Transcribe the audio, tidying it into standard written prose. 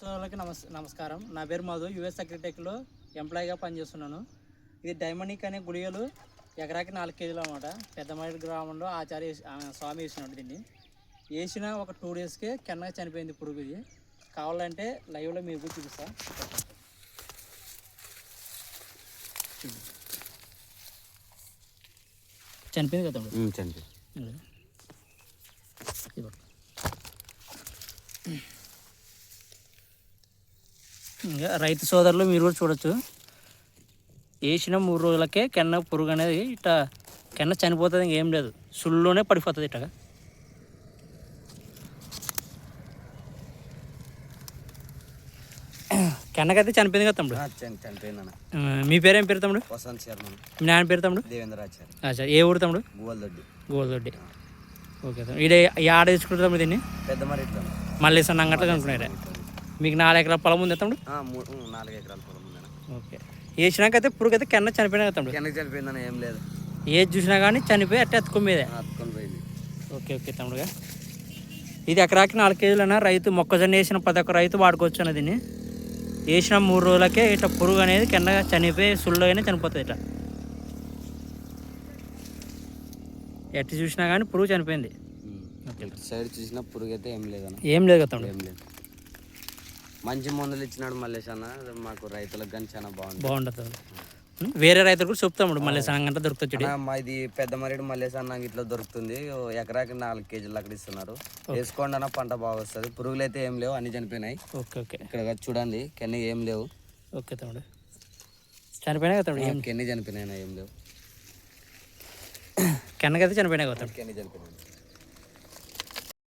వాళ్ళకి నమస్కారం. నా పేరు మధు. యుఎస్ అగ్రిటెక్లో ఎంప్లాయీగా పనిచేస్తున్నాను. ఇది డైమనిక్ అనే గుళికలు ఎకరాకి 4 కేజీలు అనమాట. పెద్దమడి గ్రామంలో ఆచార్య స్వామి వేసినాడు. దీన్ని వేసిన ఒక 2 డేస్కే కెన్నగా చనిపోయింది పురుగు. ఇది కావాలంటే లైవ్లో మీకు చూపిస్తా. చనిపోయింది కదా చనిపోయింది. ఇంకా రైతు సోదరులు మీరు కూడా చూడొచ్చు. వేసిన 3 రోజులకే కెన్న పురుగు అనేది ఇట్లా కెన్న చనిపోతుంది. ఇంకేం లేదు, సుళ్ళలోనే పడిపోతుంది. ఇట్టగా కెన్నకైతే చనిపోయింది కదా తమ్ముడు. చనిపోయిందన్న. మీ పేరేం పేరు తమ్ముడు? వసంత్ శర్మ. మీ నాన్న పేరు తమ్ముడు? దేవేంద్రాచార్య. అచ్చా, ఏ ఊరు తమ్ముడు? గోల్దొడ్డి. ఓకే తమ్ముడు. ఈడ ఆడ తెచ్చుకుంటారు తమ్ముడు దీన్ని? పెద్ద మరిట్లో మళ్ళీ అంగట్లో కనుక్కున్నారా? మీకు 4 ఎకరాల పొలం ఉంది తమ్ముడు? 4 ఎకరాల పొలం ఉందన్న. ఓకే. వేసినాకైతే పురుగు అయితే కెన్న చనిపోయినా కదా తమ్ముడు? కెన్నకి చనిపోయిందన్న. ఏం లేదు, ఏది చూసినా కానీ చనిపోయి అట్టే ఎత్తుకొని మీదే. అతుకొని పోయింది. ఓకే ఓకే తమ్ముడుగా. ఇది ఎకరాకి 4 కేజీలైనా రైతు మొక్కజొన్న వేసిన ప్రతి ఒక్క రైతు వాడుకోవచ్చు అన్న దీన్ని. వేసిన 3 రోజులకే ఇట్లా పురుగు అనేది కిందగా చనిపోయి సుళ్ళగానే చనిపోతుంది. ఇట్లా ఎట్టి చూసినా కానీ పురుగు చనిపోయింది. సైడ్ చూసినా పురుగు అయితే ఏం లేదన్న. ఏం లేదు కదా తమ్ముడు? ఏం లేదు. మంచి మందులు ఇచ్చినాడు మల్లేష్ అన్న. మాకు రైతులకు కానీ చాలా బాగుంటుంది. వేరే రైతులు కూడా చెప్తాము మళ్ళీ సంగంట దొరుకుతుంది. ఇది పెద్ద మరేడు మల్లేష్ అన్న ఇట్లా దొరుకుతుంది. ఎకరాకి 4 కేజీలు అక్కడ ఇస్తున్నారు. వేసుకోండి అన్న, పంట బాగా వస్తుంది. పురుగులు అయితే ఏం లేవు, అన్ని చనిపోయినాయి. Okay okay. ఇక్కడ చూడండి, కెన్ని ఏం లేవు. ఓకే తమ్ముడు. చనిపోయినాయి కదా తమ్ముడు? కెన్ని చనిపోయినాయి, ఏం లేవు. కెన్నకైతే చనిపోయినాయి కదా తమ్ముడు? కెన్ని చనిపోయినాయి.